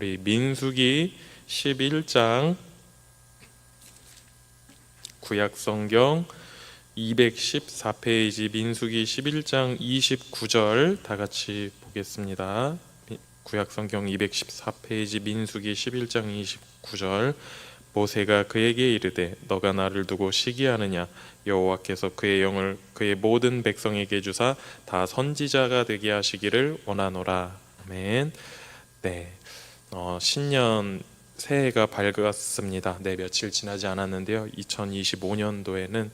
우리 민수기 11장 구약성경 214페이지 민수기 11장 29절 다 같이 보겠습니다. 구약성경 214페이지 민수기 11장 29절. 모세가 그에게 이르되 너가 나를 두고 시기하느냐? 여호와께서 그의 영을 그의 모든 백성에게 주사 다 선지자가 되게 하시기를 원하노라. 아멘. 네, 신년 새해가 밝았습니다. 네, 며칠 지나지 않았는데요. 2025년도에는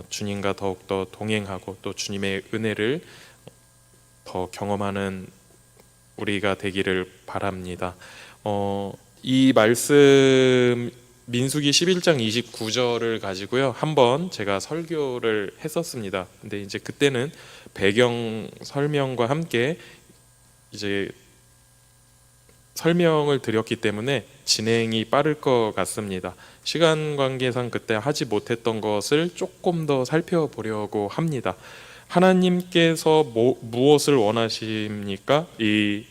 주님과 더욱더 동행하고 또 주님의 은혜를 더 경험하는 우리가 되기를 바랍니다. 이 말씀 민수기 11장 29절을 가지고요, 한번 제가 설교를 했었습니다. 근데 이제 그때는 배경 설명과 함께 이제 설명을 드렸기 때문에 진행이 빠를 것 같습니다. 시간 관계상 그때 하지 못했던 것을 조금 더 살펴보려고 합니다. 하나님께서 무엇을 원하십니까? 이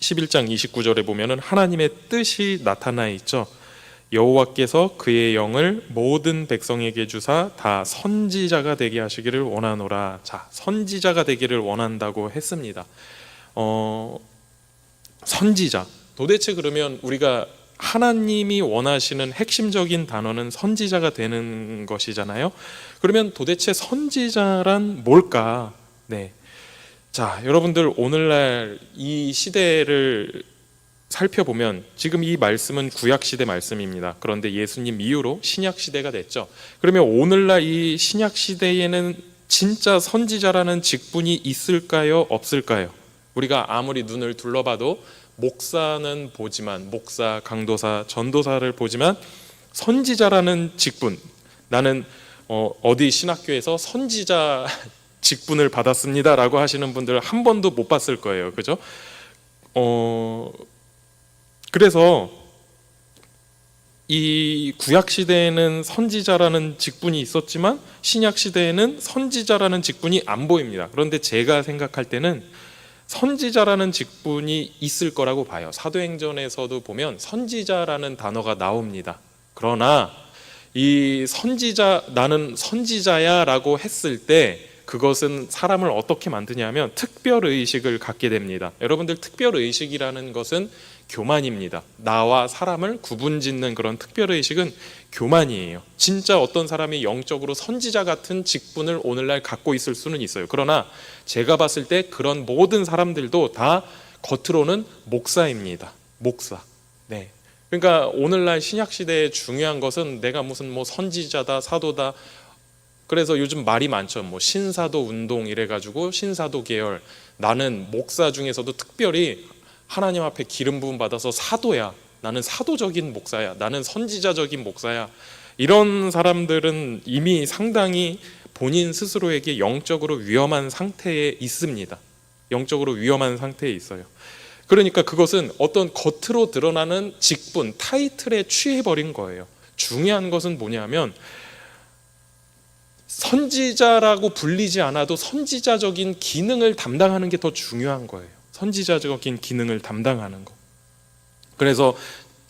11장 29절에 보면은 하나님의 뜻이 나타나 있죠. 여호와께서 그의 영을 모든 백성에게 주사 다 선지자가 되게 하시기를 원하노라. 자, 선지자가 되기를 원한다고 했습니다. 선지자, 도대체 그러면 우리가 하나님이 원하시는 핵심적인 단어는 선지자가 되는 것이잖아요. 그러면 도대체 선지자란 뭘까? 네. 자, 여러분들 오늘날 이 시대를 살펴보면 지금 이 말씀은 구약시대 말씀입니다. 그런데 예수님 이후로 신약시대가 됐죠. 그러면 오늘날 이 신약시대에는 진짜 선지자라는 직분이 있을까요? 없을까요? 우리가 아무리 눈을 둘러봐도 목사는 보지만, 목사, 강도사, 전도사를 보지만 선지자라는 직분, 나는 어디 신학교에서 선지자 직분을 받았습니다 라고 하시는 분들 한 번도 못 봤을 거예요. 그죠? 그래서 이 구약시대에는 선지자라는 직분이 있었지만 신약시대에는 선지자라는 직분이 안 보입니다. 그런데 제가 생각할 때는 선지자라는 직분이 있을 거라고 봐요. 사도행전에서도 보면 선지자라는 단어가 나옵니다. 그러나 이 선지자, 나는 선지자야 라고 했을 때 그것은 사람을 어떻게 만드냐면 특별의식을 갖게 됩니다. 여러분들, 특별의식이라는 것은 교만입니다. 나와 사람을 구분짓는 그런 특별의식은 교만이에요. 진짜 어떤 사람이 영적으로 선지자 같은 직분을 오늘날 갖고 있을 수는 있어요. 그러나 제가 봤을 때 그런 모든 사람들도 다 겉으로는 목사입니다. 목사. 네. 그러니까 오늘날 신약시대에 중요한 것은 내가 무슨 선지자다, 사도다, 그래서 요즘 말이 많죠. 신사도 운동 이래가지고 신사도 계열, 나는 목사 중에서도 특별히 하나님 앞에 기름 부음 받아서 사도야, 나는 사도적인 목사야, 나는 선지자적인 목사야. 이런 사람들은 이미 상당히 본인 스스로에게 영적으로 위험한 상태에 있습니다. 영적으로 위험한 상태에 있어요. 그러니까 그것은 어떤 겉으로 드러나는 직분, 타이틀에 취해버린 거예요. 중요한 것은 뭐냐면 선지자라고 불리지 않아도 선지자적인 기능을 담당하는 게 더 중요한 거예요. 선지자적인 기능을 담당하는 거. 그래서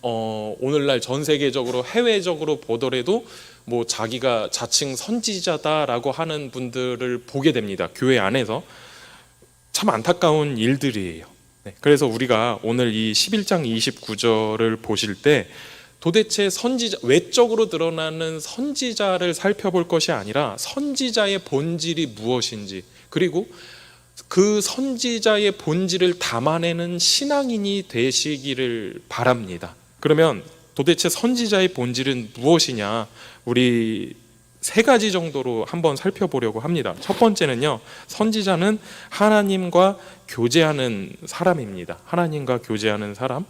오늘날 전 세계적으로, 해외적으로 보더라도 자기가 자칭 선지자다라고 하는 분들을 보게 됩니다. 교회 안에서. 참 안타까운 일들이에요. 네. 그래서 우리가 오늘 이 11장 29절을 보실 때 도대체 선지자, 외적으로 드러나는 선지자를 살펴볼 것이 아니라 선지자의 본질이 무엇인지, 그리고 그 선지자의 본질을 담아내는 신앙인이 되시기를 바랍니다. 그러면 도대체 선지자의 본질은 무엇이냐? 우리 세 가지 정도로 한번 살펴보려고 합니다. 첫 번째는요, 선지자는 하나님과 교제하는 사람입니다. 하나님과 교제하는 사람.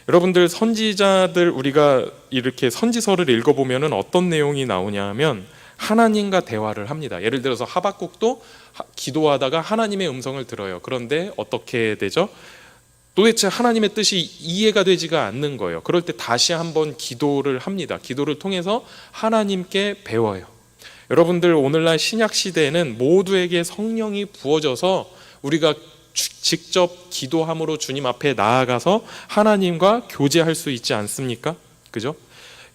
여러분들, 선지자들, 우리가 이렇게 선지서를 읽어보면 어떤 내용이 나오냐 하면 하나님과 대화를 합니다. 예를 들어서 하박국도 기도하다가 하나님의 음성을 들어요. 그런데 어떻게 되죠? 도대체 하나님의 뜻이 이해가 되지가 않는 거예요. 그럴 때 다시 한번 기도를 합니다. 기도를 통해서 하나님께 배워요. 여러분들, 오늘날 신약 시대에는 모두에게 성령이 부어져서 우리가 직접 기도함으로 주님 앞에 나아가서 하나님과 교제할 수 있지 않습니까? 그죠?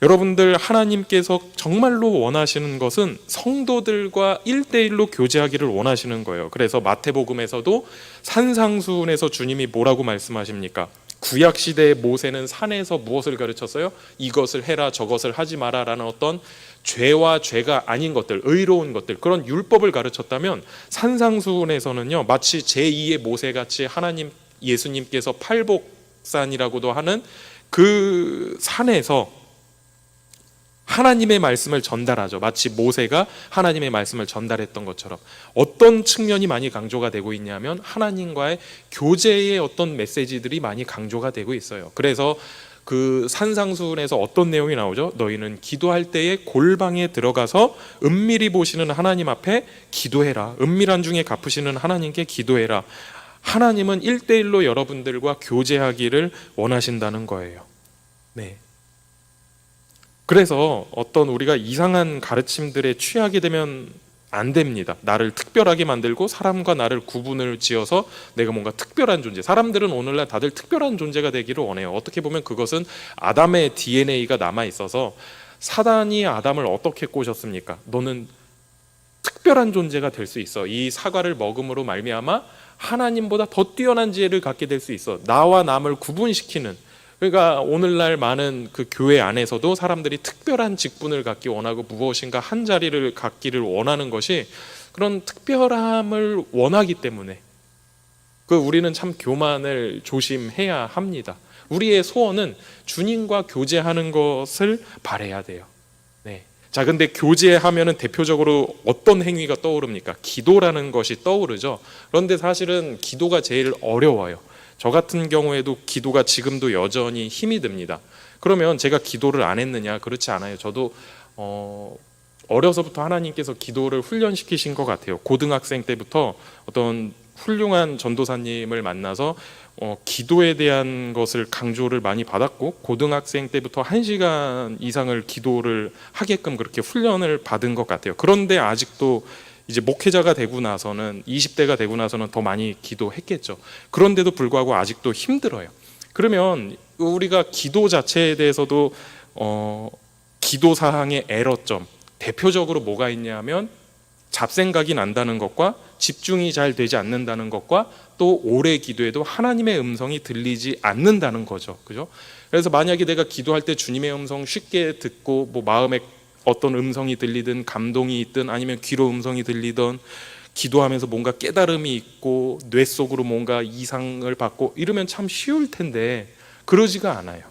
여러분들, 하나님께서 정말로 원하시는 것은 성도들과 1대1로 교제하기를 원하시는 거예요. 그래서 마태복음에서도 산상수훈에서 주님이 뭐라고 말씀하십니까? 구약시대의 모세는 산에서 무엇을 가르쳤어요? 이것을 해라 저것을 하지 마라 라는 어떤 죄와 죄가 아닌 것들, 의로운 것들, 그런 율법을 가르쳤다면 산상수훈에서는요, 마치 제2의 모세같이 하나님, 예수님께서 팔복산이라고도 하는 그 산에서 하나님의 말씀을 전달하죠. 마치 모세가 하나님의 말씀을 전달했던 것처럼. 어떤 측면이 많이 강조가 되고 있냐면 하나님과의 교제의 어떤 메시지들이 많이 강조가 되고 있어요. 그래서 그 산상수훈에서 어떤 내용이 나오죠? 너희는 기도할 때에 골방에 들어가서 은밀히 보시는 하나님 앞에 기도해라. 은밀한 중에 갚으시는 하나님께 기도해라. 하나님은 1대1로 여러분들과 교제하기를 원하신다는 거예요. 네. 그래서 어떤 우리가 이상한 가르침들에 취하게 되면 안 됩니다. 나를 특별하게 만들고 사람과 나를 구분을 지어서 내가 뭔가 특별한 존재. 사람들은 오늘날 다들 특별한 존재가 되기를 원해요. 어떻게 보면 그것은 아담의 DNA가 남아 있어서 사단이 아담을 어떻게 꼬셨습니까? 너는 특별한 존재가 될 수 있어. 이 사과를 먹음으로 말미암아 하나님보다 더 뛰어난 지혜를 갖게 될 수 있어. 나와 남을 구분시키는. 그러니까 오늘날 많은 그 교회 안에서도 사람들이 특별한 직분을 갖기 원하고 무엇인가 한 자리를 갖기를 원하는 것이 그런 특별함을 원하기 때문에 우리는 참 교만을 조심해야 합니다. 우리의 소원은 주님과 교제하는 것을 바라야 돼요. 네. 자, 근데 교제하면은 대표적으로 어떤 행위가 떠오릅니까? 기도라는 것이 떠오르죠. 그런데 사실은 기도가 제일 어려워요. 저 같은 경우에도 기도가 지금도 여전히 힘이 듭니다. 그러면 제가 기도를 안 했느냐? 그렇지 않아요. 저도 어려서부터 하나님께서 기도를 훈련시키신 것 같아요. 고등학생 때부터 어떤 훌륭한 전도사님을 만나서 기도에 대한 것을 강조를 많이 받았고, 고등학생 때부터 1시간 이상을 기도를 하게끔 그렇게 훈련을 받은 것 같아요. 그런데 아직도 이제 목회자가 되고 나서는 20대가 되고 나서는 더 많이 기도했겠죠. 그런데도 불구하고 아직도 힘들어요. 그러면 우리가 기도 자체에 대해서도 기도 사항의 에러점, 대표적으로 뭐가 있냐면 잡생각이 난다는 것과 집중이 잘 되지 않는다는 것과 또 오래 기도해도 하나님의 음성이 들리지 않는다는 거죠. 그죠? 그래서 만약에 내가 기도할 때 주님의 음성 쉽게 듣고 뭐 마음에 어떤 음성이 들리든 감동이 있든 아니면 귀로 음성이 들리든 기도하면서 뭔가 깨달음이 있고 뇌 속으로 뭔가 이상을 받고 이러면 참 쉬울 텐데 그러지가 않아요.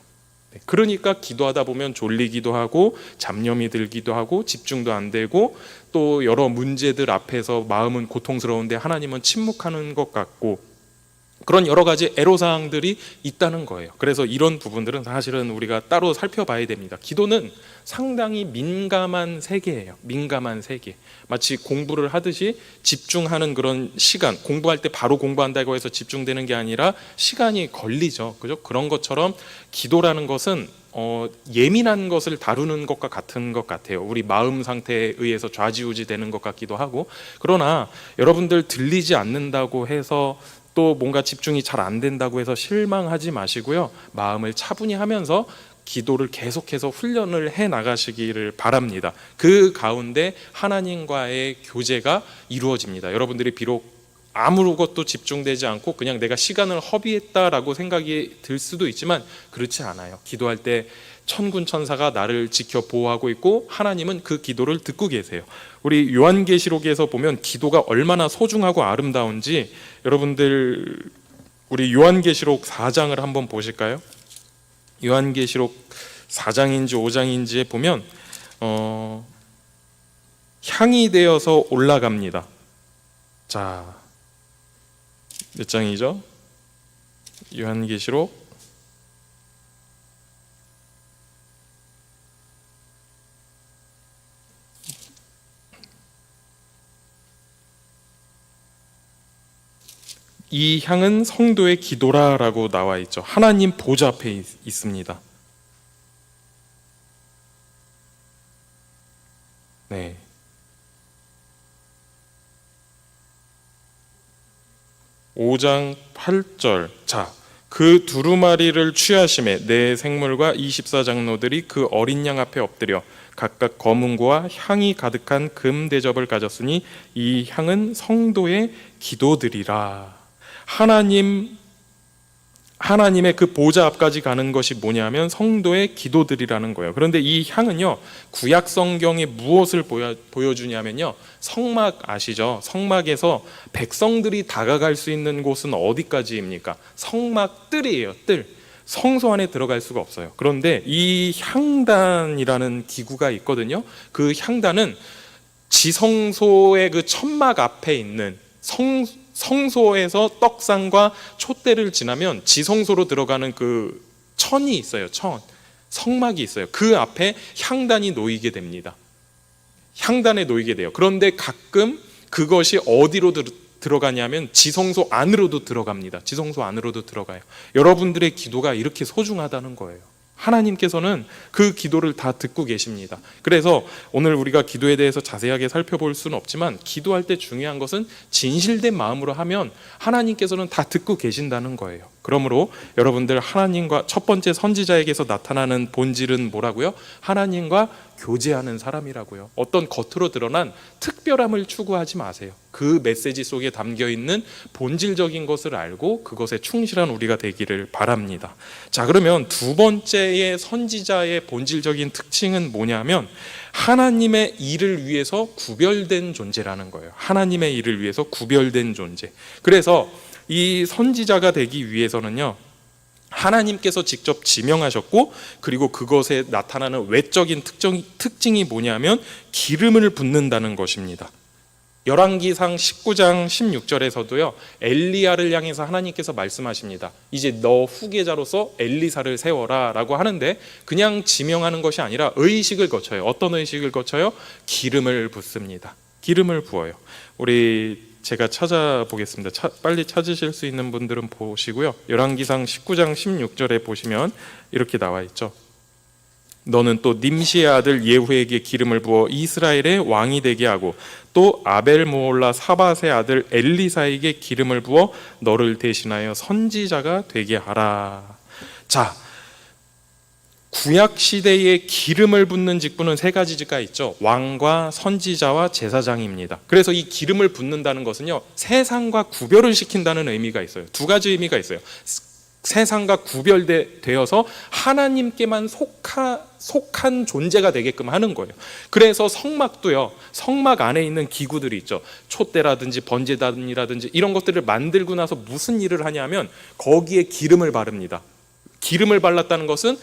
그러니까 기도하다 보면 졸리기도 하고 잡념이 들기도 하고 집중도 안 되고 또 여러 문제들 앞에서 마음은 고통스러운데 하나님은 침묵하는 것 같고 그런 여러 가지 애로사항들이 있다는 거예요. 그래서 이런 부분들은 사실은 우리가 따로 살펴봐야 됩니다. 기도는 상당히 민감한 세계예요. 민감한 세계. 마치 공부를 하듯이 집중하는 그런 시간, 공부할 때 바로 공부한다고 해서 집중되는 게 아니라 시간이 걸리죠. 그죠? 그런 것처럼 기도라는 것은 예민한 것을 다루는 것과 같은 것 같아요. 우리 마음 상태에 의해서 좌지우지 되는 것 같기도 하고. 그러나 여러분들 들리지 않는다고 해서 또 뭔가 집중이 잘 안 된다고 해서 실망하지 마시고요. 마음을 차분히 하면서 기도를 계속해서 훈련을 해 나가시기를 바랍니다. 그 가운데 하나님과의 교제가 이루어집니다. 여러분들이 비록 아무것도 집중되지 않고 그냥 내가 시간을 허비했다라고 생각이 들 수도 있지만 그렇지 않아요. 기도할 때 천군 천사가 나를 지켜 보호하고 있고 하나님은 그 기도를 듣고 계세요. 우리 요한계시록에서 보면 기도가 얼마나 소중하고 아름다운지 여러분들 우리 요한계시록 4장을 한번 보실까요? 요한계시록 4장인지 5장인지에 보면 향이 되어서 올라갑니다. 자, 몇 장이죠? 요한계시록 '이 향은 성도의 기도라'라고 나와 있죠. 하나님 보좌 앞에 있습니다. 5장 8절. 자, 그 두루마리를 취하심에 내 생물과 24장로들이 그 어린 양 앞에 엎드려 각각 검은고와 향이 가득한 금 대접을 가졌으니 이 향은 성도의 기도들이라. 하나님의 그 보좌 앞까지 가는 것이 뭐냐면 성도의 기도들이라는 거예요. 그런데 이 향은요, 구약 성경이 무엇을 보여주냐면요, 성막 아시죠? 성막에서 백성들이 다가갈 수 있는 곳은 어디까지입니까? 성막 뜰이에요. 뜰. 성소 안에 들어갈 수가 없어요. 그런데 이 향단이라는 기구가 있거든요. 그 향단은 지성소의 그 천막 앞에 있는 성소에서 떡상과 촛대를 지나면 지성소로 들어가는 그 천이 있어요. 천, 성막이 있어요. 그 앞에 향단이 놓이게 됩니다. 향단에 놓이게 돼요. 그런데 가끔 그것이 어디로 들어가냐면 지성소 안으로도 들어갑니다. 지성소 안으로도 들어가요. 여러분들의 기도가 이렇게 소중하다는 거예요. 하나님께서는 그 기도를 다 듣고 계십니다. 그래서 오늘 우리가 기도에 대해서 자세하게 살펴볼 수는 없지만, 기도할 때 중요한 것은 진실된 마음으로 하면 하나님께서는 다 듣고 계신다는 거예요. 그러므로 여러분들, 하나님과 첫 번째 선지자에게서 나타나는 본질은 뭐라고요? 하나님과 교제하는 사람이라고요. 어떤 겉으로 드러난 특별함을 추구하지 마세요. 그 메시지 속에 담겨 있는 본질적인 것을 알고 그것에 충실한 우리가 되기를 바랍니다. 자, 그러면 두 번째의 선지자의 본질적인 특징은 뭐냐면 하나님의 일을 위해서 구별된 존재라는 거예요. 하나님의 일을 위해서 구별된 존재. 그래서 이 선지자가 되기 위해서는요, 하나님께서 직접 지명하셨고, 그리고 그것에 나타나는 외적인 특징이 뭐냐면 기름을 붓는다는 것입니다. 열왕기상 19장 16절에서도요, 엘리야를 향해서 하나님께서 말씀하십니다. 이제 너 후계자로서 엘리사를 세워라 라고 하는데, 그냥 지명하는 것이 아니라 의식을 거쳐요. 어떤 의식을 거쳐요? 기름을 붓습니다. 기름을 부어요. 제가 찾아보겠습니다. 빨리 찾으실 수 있는 분들은 보시고요. 열왕기상 19장 16절에 보시면 이렇게 나와 있죠. 너는 또 님시의 아들 예후에게 기름을 부어 이스라엘의 왕이 되게 하고, 또 아벨모올라 사밧의 아들 엘리사에게 기름을 부어 너를 대신하여 선지자가 되게 하라. 자, 구약 시대에 기름을 붓는 직분은 세 가지가 있죠. 왕과 선지자와 제사장입니다. 그래서 이 기름을 붓는다는 것은요, 세상과 구별을 시킨다는 의미가 있어요. 두 가지 의미가 있어요. 세상과 구별되어서 하나님께만 속한 존재가 되게끔 하는 거예요. 그래서 성막도요, 성막 안에 있는 기구들이 있죠. 촛대라든지 번제단이라든지 이런 것들을 만들고 나서 무슨 일을 하냐면 거기에 기름을 바릅니다. 기름을 발랐다는 것은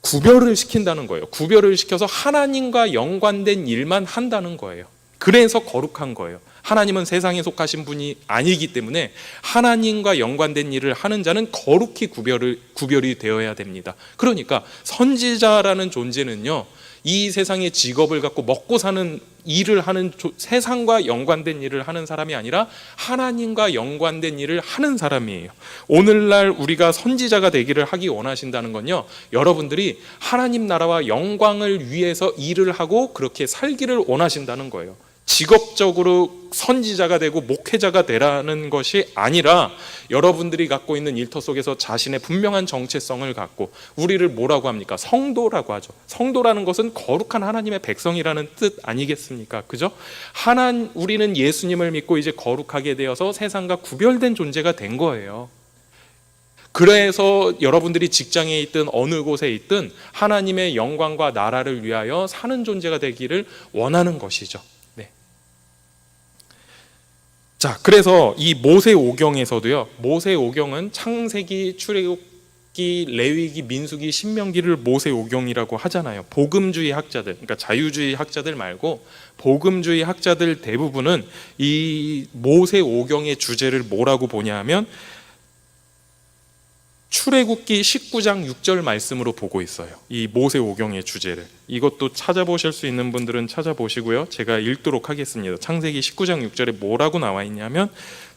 구별을 시킨다는 거예요. 구별을 시켜서 하나님과 연관된 일만 한다는 거예요. 그래서 거룩한 거예요. 하나님은 세상에 속하신 분이 아니기 때문에 하나님과 연관된 일을 하는 자는 거룩히 구별이 되어야 됩니다. 그러니까 선지자라는 존재는요, 이 세상의 직업을 갖고 먹고 사는 일을 하는, 세상과 연관된 일을 하는 사람이 아니라 하나님과 연관된 일을 하는 사람이에요. 오늘날 우리가 선지자가 되기를 하기 원하신다는 건요, 여러분들이 하나님 나라와 영광을 위해서 일을 하고 그렇게 살기를 원하신다는 거예요. 직업적으로 선지자가 되고 목회자가 되라는 것이 아니라 여러분들이 갖고 있는 일터 속에서 자신의 분명한 정체성을 갖고, 우리를 뭐라고 합니까? 성도라고 하죠. 성도라는 것은 거룩한 하나님의 백성이라는 뜻 아니겠습니까? 그죠? 우리는 예수님을 믿고 이제 거룩하게 되어서 세상과 구별된 존재가 된 거예요. 그래서 여러분들이 직장에 있든 어느 곳에 있든 하나님의 영광과 나라를 위하여 사는 존재가 되기를 원하는 것이죠. 자, 그래서 이 모세오경에서도요, 모세오경은 창세기, 출애굽기, 레위기, 민수기, 신명기를 모세오경이라고 하잖아요. 복음주의 학자들, 그러니까 자유주의 학자들 말고 복음주의 학자들 대부분은 이 모세오경의 주제를 뭐라고 보냐면 출애굽기 19장 6절 말씀으로 보고 있어요. 이 모세오경의 주제를. 이것도 찾아보실 수 있는 분들은 찾아보시고요. 제가 읽도록 하겠습니다. 창세기 19장 6절에 뭐라고 나와 있냐면,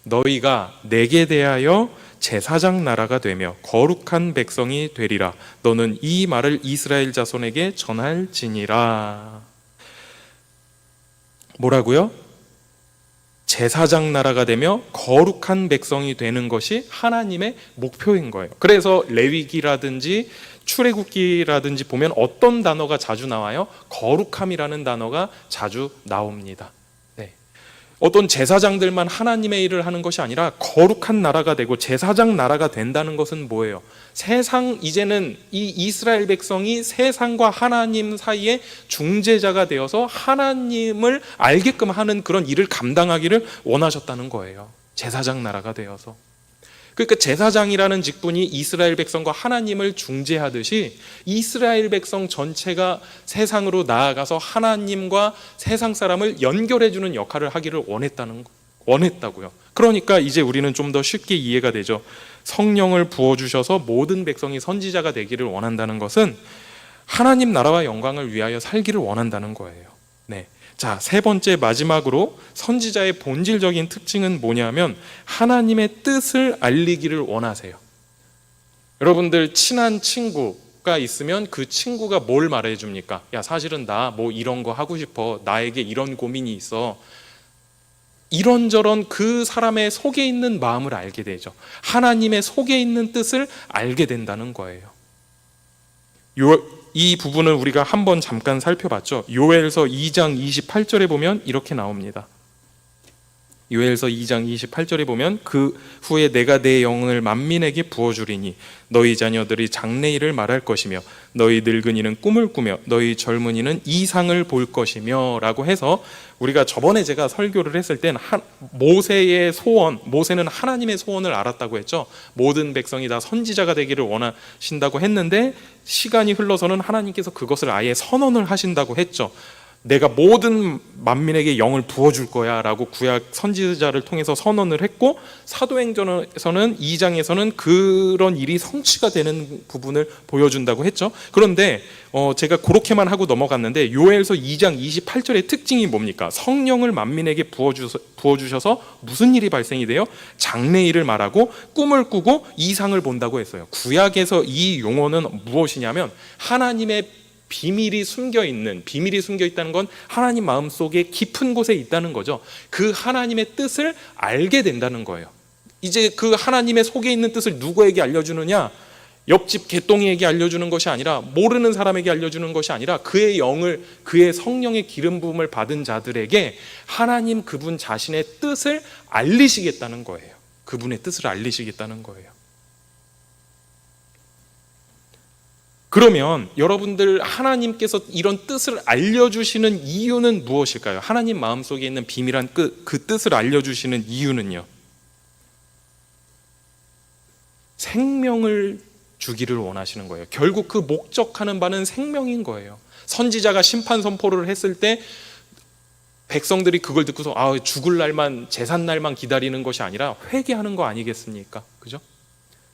너희가 내게 대하여 제사장 나라가 되며 거룩한 백성이 되리라. 너는 이 말을 이스라엘 자손에게 전할지니라. 뭐라고요? 제사장 나라가 되며 거룩한 백성이 되는 것이 하나님의 목표인 거예요. 그래서 레위기라든지 출애굽기라든지 보면 어떤 단어가 자주 나와요? 거룩함이라는 단어가 자주 나옵니다. 네. 어떤 제사장들만 하나님의 일을 하는 것이 아니라 거룩한 나라가 되고 제사장 나라가 된다는 것은 뭐예요? 이제는 이 이스라엘 백성이 세상과 하나님 사이에 중재자가 되어서 하나님을 알게끔 하는 그런 일을 감당하기를 원하셨다는 거예요. 제사장 나라가 되어서. 그러니까 제사장이라는 직분이 이스라엘 백성과 하나님을 중재하듯이 이스라엘 백성 전체가 세상으로 나아가서 하나님과 세상 사람을 연결해주는 역할을 하기를 원했다고요. 그러니까 이제 우리는 좀 더 쉽게 이해가 되죠. 성령을 부어주셔서 모든 백성이 선지자가 되기를 원한다는 것은 하나님 나라와 영광을 위하여 살기를 원한다는 거예요. 네. 자, 세 번째 마지막으로 선지자의 본질적인 특징은 뭐냐면 하나님의 뜻을 알리기를 원하세요. 여러분들 친한 친구가 있으면 그 친구가 뭘 말해줍니까? 야, 사실은 나 뭐 이런 거 하고 싶어. 나에게 이런 고민이 있어. 이런저런 그 사람의 속에 있는 마음을 알게 되죠. 하나님의 속에 있는 뜻을 알게 된다는 거예요. 이 부분을 우리가 한번 잠깐 살펴봤죠. 요엘서 2장 28절에 보면 이렇게 나옵니다. 요엘서 2장 28절에 보면 그 후에 내가 내 영을 만민에게 부어주리니 너희 자녀들이 장래일을 말할 것이며 너희 늙은이는 꿈을 꾸며 너희 젊은이는 이상을 볼 것이며 라고 해서 우리가 저번에 제가 설교를 했을 땐 모세의 소원, 모세는 하나님의 소원을 알았다고 했죠. 모든 백성이 다 선지자가 되기를 원하신다고 했는데 시간이 흘러서는 하나님께서 그것을 아예 선언을 하신다고 했죠. 내가 모든 만민에게 영을 부어줄 거야 라고 구약 선지자를 통해서 선언을 했고 사도행전에서는 2장에서는 그런 일이 성취가 되는 부분을 보여준다고 했죠. 그런데 제가 그렇게만 하고 넘어갔는데 요엘서 2장 28절의 특징이 뭡니까? 성령을 만민에게 부어주셔서 무슨 일이 발생이 돼요? 장래일을 말하고 꿈을 꾸고 이상을 본다고 했어요. 구약에서 이 용어는 무엇이냐면 하나님의 비밀이 숨겨 있다는 건 하나님 마음속에 깊은 곳에 있다는 거죠. 그 하나님의 뜻을 알게 된다는 거예요. 이제 그 하나님의 속에 있는 뜻을 누구에게 알려주느냐? 옆집 개똥이에게 알려주는 것이 아니라 모르는 사람에게 알려주는 것이 아니라 그의 성령의 기름 부음을 받은 자들에게 하나님 그분 자신의 뜻을 알리시겠다는 거예요. 그분의 뜻을 알리시겠다는 거예요. 그러면 여러분들 하나님께서 이런 뜻을 알려주시는 이유는 무엇일까요? 하나님 마음속에 있는 비밀한 그 뜻을 알려주시는 이유는요, 생명을 주기를 원하시는 거예요. 결국 그 목적하는 바는 생명인 거예요. 선지자가 심판 선포를 했을 때 백성들이 그걸 듣고서 죽을 날만, 제삿 날만 기다리는 것이 아니라 회개하는 거 아니겠습니까? 그죠?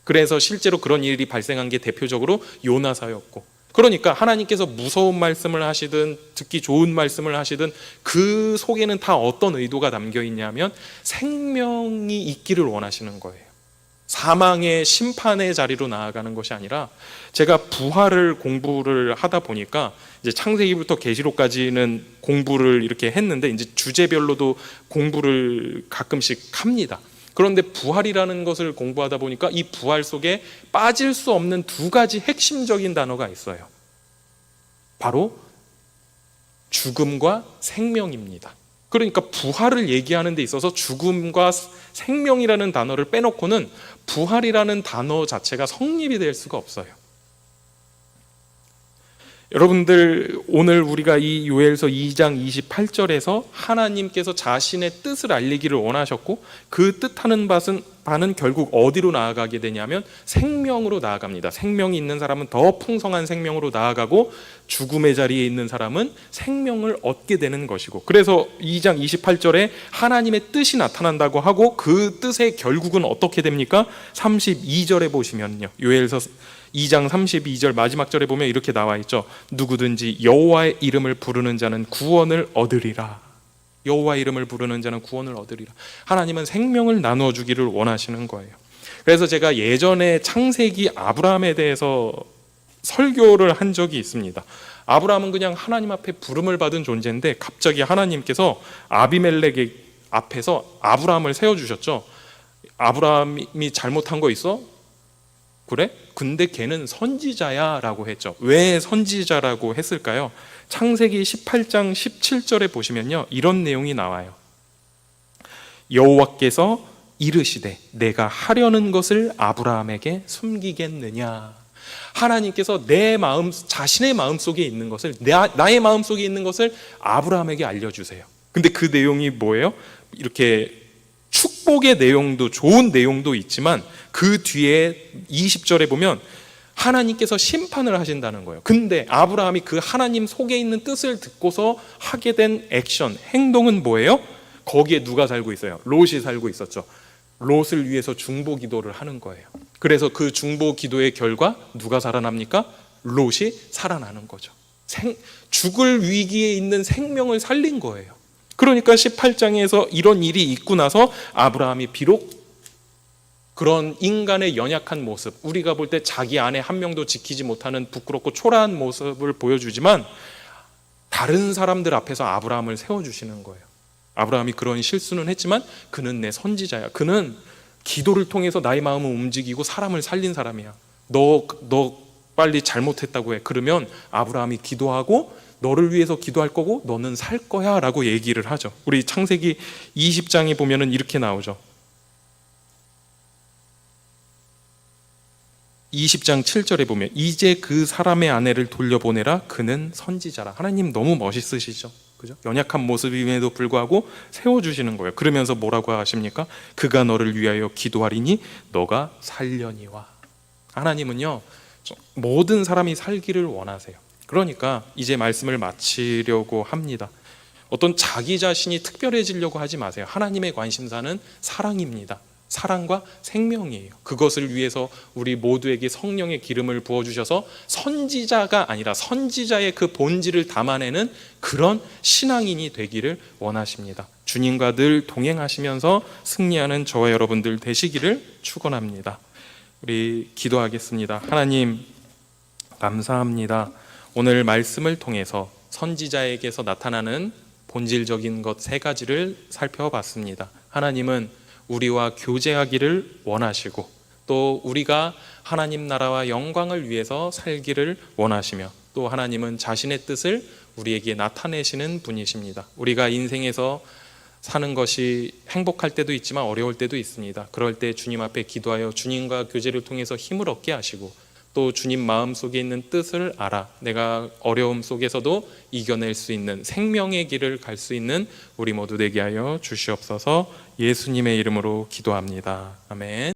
그래서 실제로 그런 일이 발생한 게 대표적으로 요나사였고, 그러니까 하나님께서 무서운 말씀을 하시든 듣기 좋은 말씀을 하시든 그 속에는 다 어떤 의도가 담겨 있냐면 생명이 있기를 원하시는 거예요. 사망의 심판의 자리로 나아가는 것이 아니라, 제가 부활을 공부를 하다 보니까 이제 창세기부터 계시록까지는 공부를 이렇게 했는데 이제 주제별로도 공부를 가끔씩 합니다. 그런데 부활이라는 것을 공부하다 보니까 이 부활 속에 빠질 수 없는 두 가지 핵심적인 단어가 있어요. 바로 죽음과 생명입니다. 그러니까 부활을 얘기하는 데 있어서 죽음과 생명이라는 단어를 빼놓고는 부활이라는 단어 자체가 성립이 될 수가 없어요. 여러분들, 오늘 우리가 이 요엘서 2장 28절에서 하나님께서 자신의 뜻을 알리기를 원하셨고 그 뜻하는 바는 결국 어디로 나아가게 되냐면 생명으로 나아갑니다. 생명이 있는 사람은 더 풍성한 생명으로 나아가고 죽음의 자리에 있는 사람은 생명을 얻게 되는 것이고, 그래서 2장 28절에 하나님의 뜻이 나타난다고 하고 그 뜻의 결국은 어떻게 됩니까? 32절에 보시면요, 요엘서 2장 32절 마지막 절에 보면 이렇게 나와 있죠. 누구든지 여호와의 이름을 부르는 자는 구원을 얻으리라. 여호와의 이름을 부르는 자는 구원을 얻으리라. 하나님은 생명을 나누어 주기를 원하시는 거예요. 그래서 제가 예전에 창세기 아브라함에 대해서 설교를 한 적이 있습니다. 아브라함은 그냥 하나님 앞에 부름을 받은 존재인데 갑자기 하나님께서 앞에서 아브라함을 세워주셨죠. 아브라함이 잘못한 거 있어? 그래? 근데 걔는 선지자야 라고 했죠. 왜 선지자라고 했을까요? 창세기 18장 17절에 보시면요, 이런 내용이 나와요. 여호와께서 이르시되 내가 하려는 것을 아브라함에게 숨기겠느냐. 하나님께서 내 마음, 자신의 마음속에 있는 것을, 나의 마음속에 있는 것을 아브라함에게 알려주세요. 근데 그 내용이 뭐예요? 이렇게 축복의 내용도, 좋은 내용도 있지만 그 뒤에 20절에 보면 하나님께서 심판을 하신다는 거예요. 근데 아브라함이 그 하나님 속에 있는 뜻을 듣고서 하게 된 액션, 행동은 뭐예요? 거기에 누가 살고 있어요? 롯이 살고 있었죠. 롯을 위해서 중보 기도를 하는 거예요. 그래서 그 중보 기도의 결과 누가 살아납니까? 롯이 살아나는 거죠. 죽을 위기에 있는 생명을 살린 거예요. 그러니까 18장에서 이런 일이 있고 나서 아브라함이 비록 그런 인간의 연약한 모습, 우리가 볼 때 자기 아내 한 명도 지키지 못하는 부끄럽고 초라한 모습을 보여주지만 다른 사람들 앞에서 아브라함을 세워주시는 거예요. 아브라함이 그런 실수는 했지만 그는 내 선지자야. 그는 기도를 통해서 나의 마음을 움직이고 사람을 살린 사람이야. 너 빨리 잘못했다고 해. 그러면 아브라함이 기도하고 너를 위해서 기도할 거고 너는 살 거야 라고 얘기를 하죠. 우리 창세기 20장에 보면은 이렇게 나오죠. 20장 7절에 보면 이제 그 사람의 아내를 돌려보내라. 그는 선지자라. 하나님 너무 멋있으시죠. 그죠? 연약한 모습임에도 불구하고 세워주시는 거예요. 그러면서 뭐라고 하십니까? 그가 너를 위하여 기도하리니 너가 살려니와. 하나님은요, 모든 사람이 살기를 원하세요. 그러니까 이제 말씀을 마치려고 합니다. 어떤 자기 자신이 특별해지려고 하지 마세요. 하나님의 관심사는 사랑입니다. 사랑과 생명이에요. 그것을 위해서 우리 모두에게 성령의 기름을 부어주셔서 선지자가 아니라 선지자의 그 본질을 담아내는 그런 신앙인이 되기를 원하십니다. 주님과 늘 동행하시면서 승리하는 저와 여러분들 되시기를 축원합니다. 우리 기도하겠습니다. 하나님 감사합니다. 오늘 말씀을 통해서 선지자에게서 나타나는 본질적인 것 3가지를 살펴봤습니다. 하나님은 우리와 교제하기를 원하시고 또 우리가 하나님 나라와 영광을 위해서 살기를 원하시며 또 하나님은 자신의 뜻을 우리에게 나타내시는 분이십니다. 우리가 인생에서 사는 것이 행복할 때도 있지만 어려울 때도 있습니다. 그럴 때 주님 앞에 기도하여 주님과 교제를 통해서 힘을 얻게 하시고 또 주님 마음속에 있는 뜻을 알아 내가 어려움 속에서도 이겨낼 수 있는 생명의 길을 갈 수 있는 우리 모두 되게 하여 주시옵소서. 예수님의 이름으로 기도합니다. 아멘.